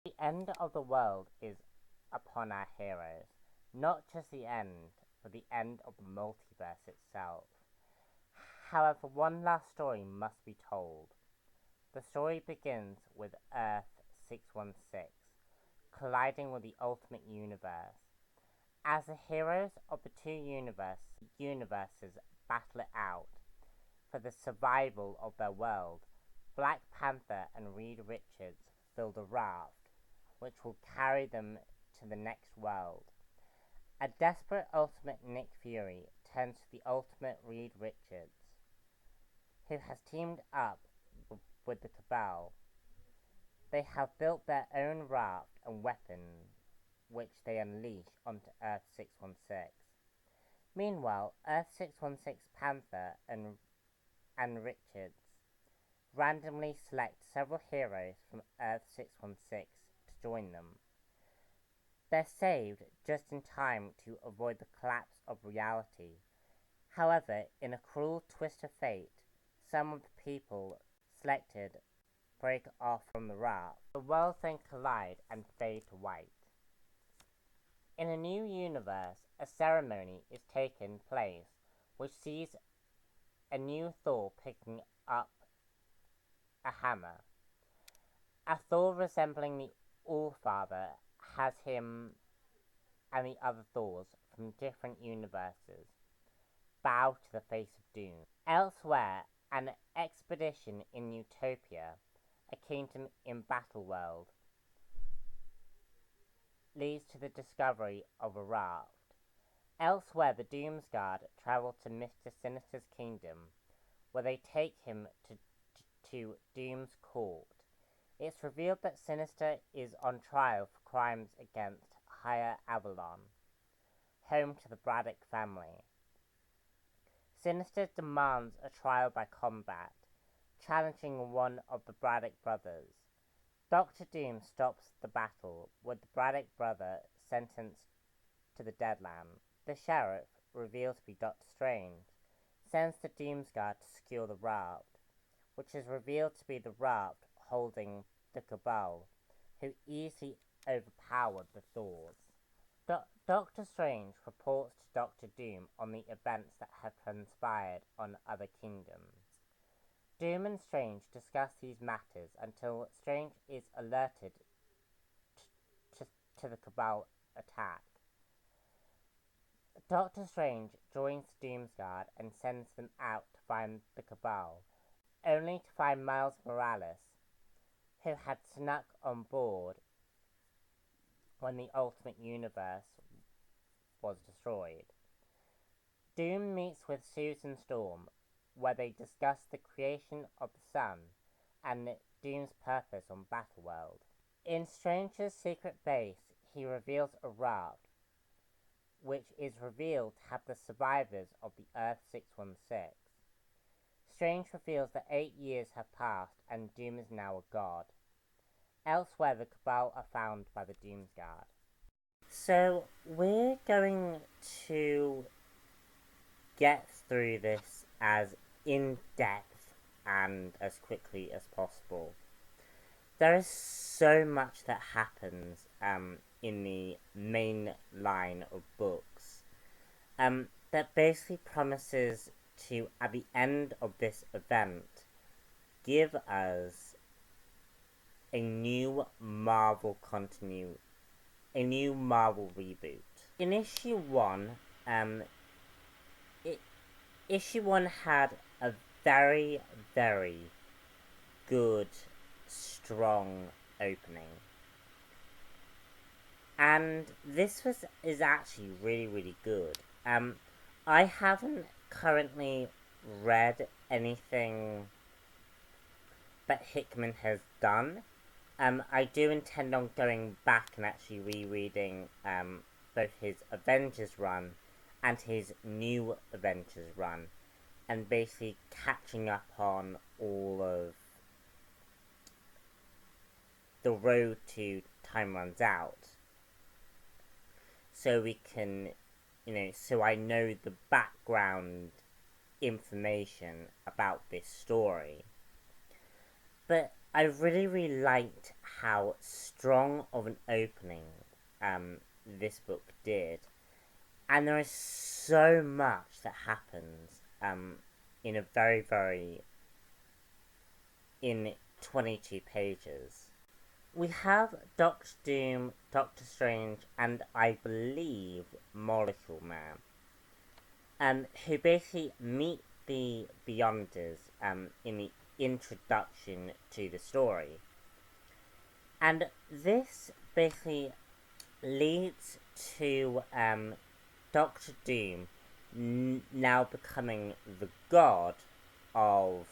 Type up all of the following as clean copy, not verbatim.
The end of the world is upon our heroes. Not just the end, but the end of the multiverse itself. However, one last story must be told. The story begins with Earth 616 colliding with the Ultimate Universe. As the heroes of the two universes battle it out for the survival of their world, Black Panther and Reed Richards build a raft which will carry them to the next world. A desperate Ultimate Nick Fury turns to the Ultimate Reed Richards, who has teamed up with the Cabal. They have built their own raft and weapons, which they unleash onto Earth 616. Meanwhile, Earth 616 Panther and Richards randomly select several heroes from Earth 616 to join them. They're saved just in time to avoid the collapse of reality. However, in a cruel twist of fate, some of the people selected break off from the raft. The worlds then collide and fade to white. In a new universe, a ceremony is taking place which sees a new Thor picking up a hammer. A Thor resembling the Allfather has him and the other Thors from different universes bow to the face of doom. Elsewhere, an expedition in Utopia, a kingdom in Battleworld, leads to the discovery of a raft. Elsewhere, the Doomsguard travel to Mr. Sinister's kingdom, where they take him to Doom's court. It's revealed that Sinister is on trial for crimes against Higher Avalon, home to the Braddock family. Sinister demands a trial by combat, challenging one of the Braddock brothers. Doctor Doom stops the battle, with the Braddock brother sentenced to the Deadlands. The sheriff, revealed to be Doctor Strange, sends the Doomsguard to secure the raft, which is revealed to be the raft holding the Cabal, who easily overpowered the Thors. Doctor Strange reports to Doctor Doom on the events that have transpired on other kingdoms. Doom and Strange discuss these matters until Strange is alerted to the Cabal attack. Doctor Strange joins the Doomsguard and sends them out to find the Cabal, only to find Miles Morales, who had snuck on board when the Ultimate Universe was destroyed. Doom meets with Susan Storm, where they discuss the creation of the sun and Doom's purpose on Battleworld. In Strange's secret base, he reveals a raft, which is revealed to have the survivors of the Earth 616. Strange reveals that 8 years have passed and Doom is now a god. Elsewhere, the Cabal are found by the Doomsguard. So, we're going to get through this as in-depth and as quickly as possible. There is so much that happens in the main line of books that basically promises to, at the end of this event, give us a new Marvel a new Marvel reboot. In issue 1, issue 1 had a very, very good, strong opening. And this is actually really, really good. I haven't currently read anything that Hickman has done. I do intend on going back and actually rereading both his Avengers run and his New Avengers run, and basically catching up on all of the road to Time Runs Out, so we can, so I know the background information about this story. But I really, really liked how strong of an opening this book did. And there is so much that happens in a in 22 pages. We have Doctor Doom, Doctor Strange, and I believe Molecule Man, who basically meet the Beyonders in the introduction to the story. And this basically leads to Doctor Doom now becoming the god of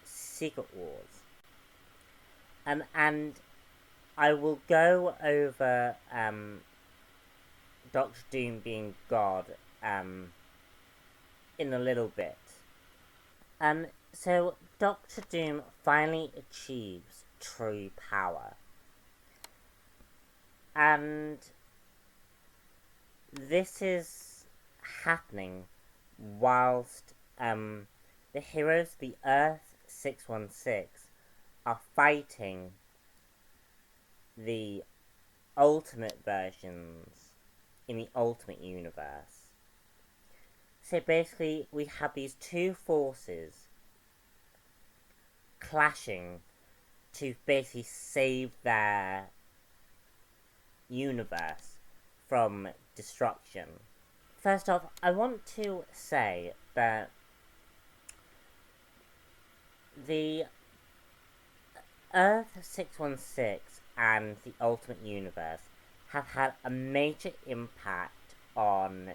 Secret Wars. And I will go over Doctor Doom being god in a little bit. So Doctor Doom finally achieves true power. And this is happening whilst the heroes, the Earth 616, are fighting the ultimate versions in the Ultimate Universe. So basically, we have these two forces clashing to basically save their universe from destruction. First off, I want to say that the Earth 616 and the Ultimate Universe have had a major impact on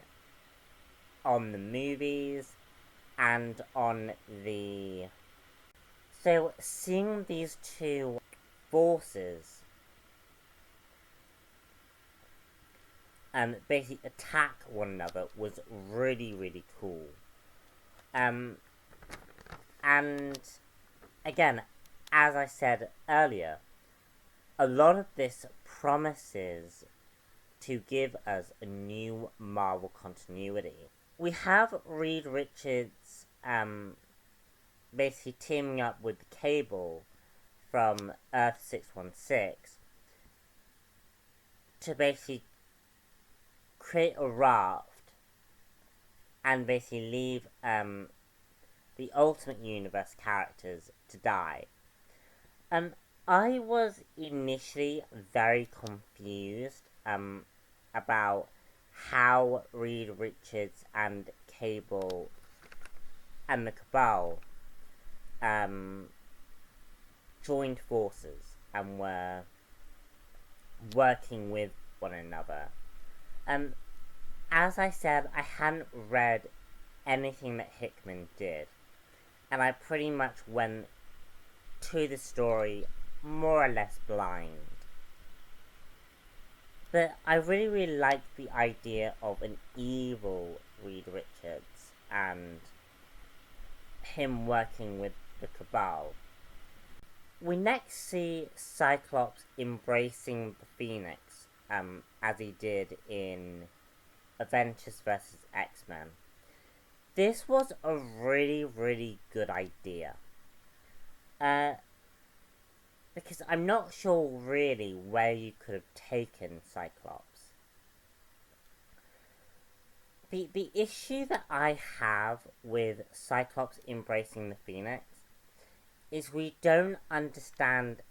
the movies and on the... So seeing these two forces basically attack one another was really, really cool. And again, as I said earlier, a lot of this promises to give us a new Marvel continuity. We have Reed Richards basically teaming up with Cable from Earth 616 to basically create a raft and basically leave the Ultimate Universe characters to die. I was initially very confused about how Reed Richards and Cable and the Cabal joined forces and were working with one another. As I said, I hadn't read anything that Hickman did, and I pretty much went to the story more or less blind. But I really, really like the idea of an evil Reed Richards and him working with the Cabal. We next see Cyclops embracing the Phoenix, as he did in Avengers vs. X-Men. This was a really, really good idea. Because I'm not sure really where you could have taken Cyclops. The issue that I have with Cyclops embracing the Phoenix is we don't understand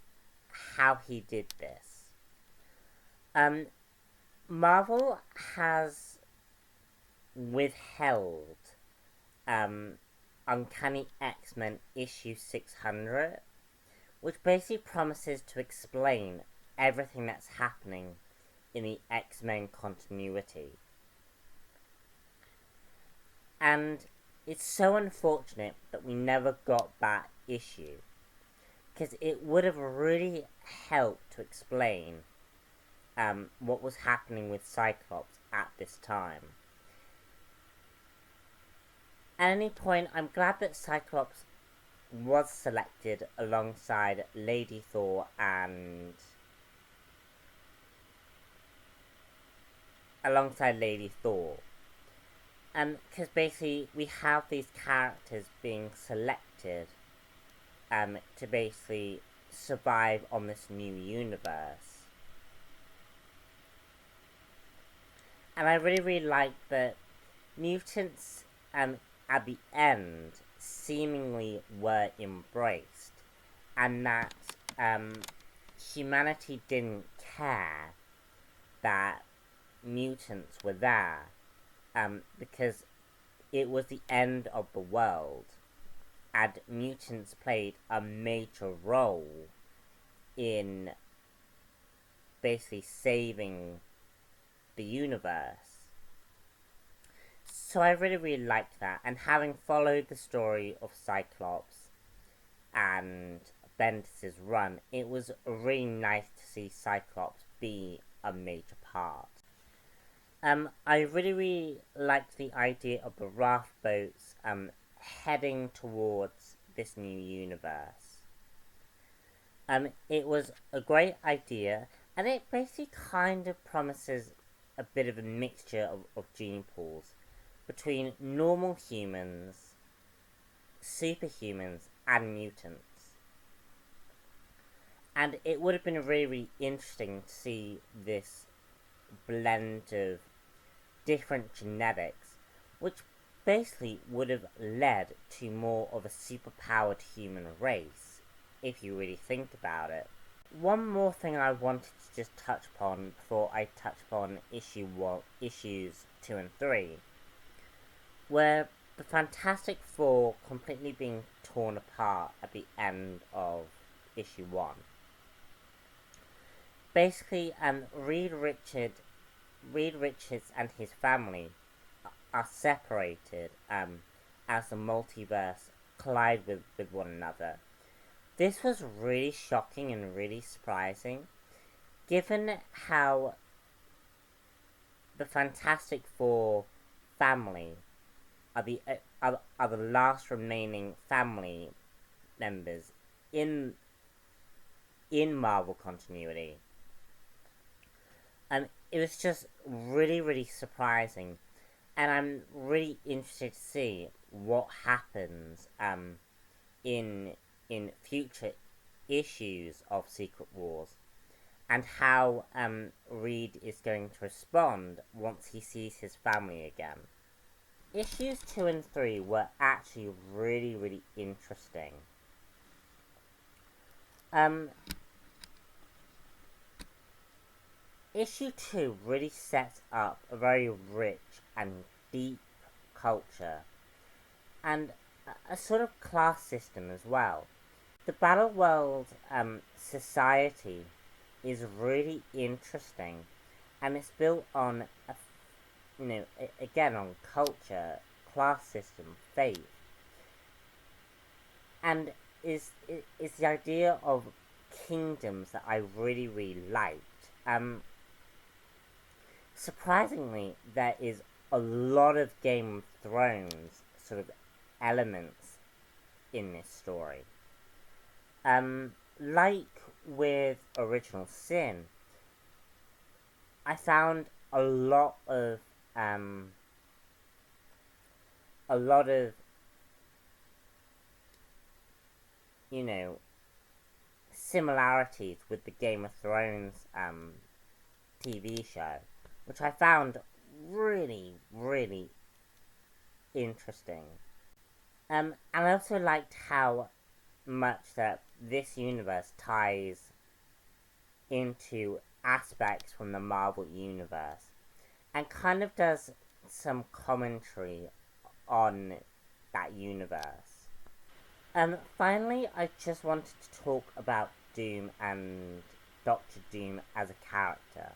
how he did this. Marvel has withheld Uncanny X-Men issue 600, which basically promises to explain everything that's happening in the X-Men continuity. And it's so unfortunate that we never got that issue, because it would have really helped to explain what was happening with Cyclops at this time. At any point, I'm glad that Cyclops was selected alongside Lady Thor and... because basically we have these characters being selected to basically survive on this new universe. And I really like that mutants at the end seemingly were embraced, and that humanity didn't care that mutants were there, because it was the end of the world, and mutants played a major role in basically saving the universe. So I really liked that, and having followed the story of Cyclops and Bendis' run, it was really nice to see Cyclops be a major part. I really liked the idea of the raft boats heading towards this new universe. It was a great idea, and it basically kind of promises a bit of a mixture of gene pools between normal humans, superhumans, and mutants. And it would have been really interesting to see this blend of different genetics, which basically would have led to more of a superpowered human race, if you really think about it. One more thing I wanted to just touch upon before I touch upon issues 2 and 3, where the Fantastic Four completely being torn apart at the end of issue 1. Basically, Reed Richards and his family are separated as the multiverse collide with one another. This was really shocking and really surprising, given how the Fantastic Four family are the last remaining family members in Marvel continuity. It was just really surprising, and I'm really interested to see what happens in future issues of Secret Wars, and how Reed is going to respond once he sees his family again. Issues 2 and 3 were actually really interesting. Issue 2 really sets up a very rich and deep culture, and a sort of class system as well. The Battleworld society is really interesting, and it's built on again on culture, class system, faith, and is the idea of kingdoms that I really liked. Surprisingly, there is a lot of Game of Thrones sort of elements in this story. Like with Original Sin, I found a lot of similarities with the Game of Thrones TV show, which I found really interesting. And I also liked how much that this universe ties into aspects from the Marvel universe, and kind of does some commentary on that universe. Finally, I just wanted to talk about Doom and Doctor Doom as a character.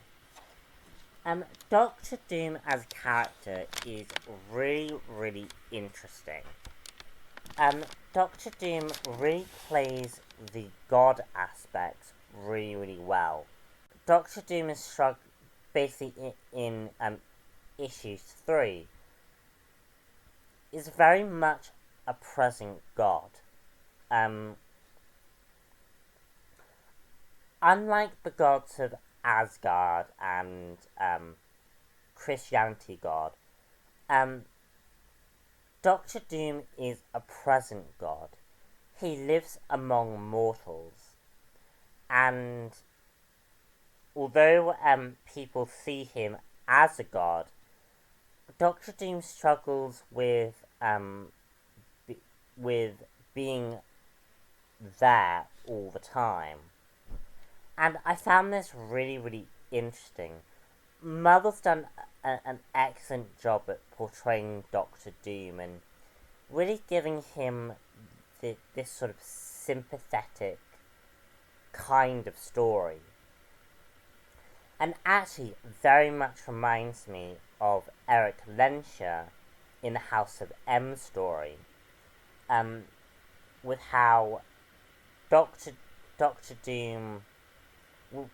Doctor Doom as a character is really interesting. Doctor Doom really plays the god aspects really well. Doctor Doom is struck basically in issues 3 is very much a present god. Unlike the gods of Asgard and Christianity god, Doctor Doom is a present god. He lives among mortals, And although people see him as a god, Doctor Doom struggles with being there all the time. And I found this really, really interesting. Marvel's done an excellent job at portraying Doctor Doom and really giving him this sort of sympathetic kind of story. And actually very much reminds me of Eric Lenscher in the House of M story, with how Doctor Doom, well,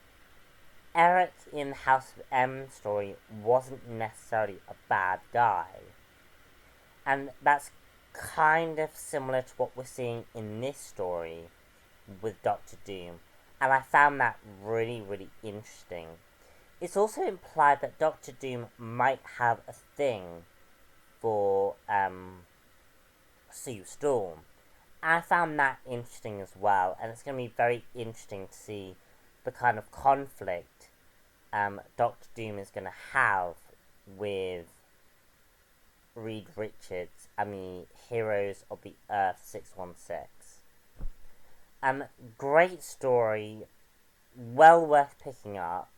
Eric in the House of M story wasn't necessarily a bad guy, and that's kind of similar to what we're seeing in this story with Doctor Doom, and I found that really, really interesting. It's also implied that Doctor Doom might have a thing for Sue Storm. And I found that interesting as well, and it's going to be very interesting to see the kind of conflict Doctor Doom is going to have with Reed Richards and the Heroes of the Earth 616. Great story, well worth picking up.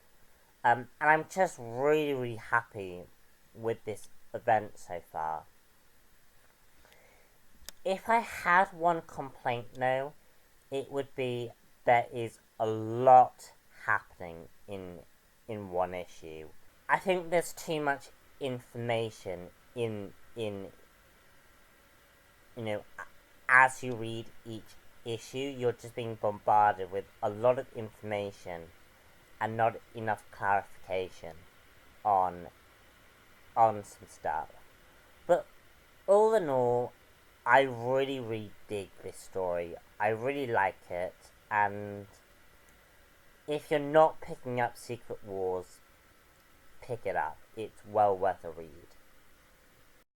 And I'm just really, really happy with this event so far. If I had one complaint though, it would be there is a lot happening in one issue. I think there's too much information in as you read each issue, you're just being bombarded with a lot of information and not enough clarification on some stuff. But all in all, I really, really dig this story. I really like it, and if you're not picking up Secret Wars, pick it up. It's well worth a read.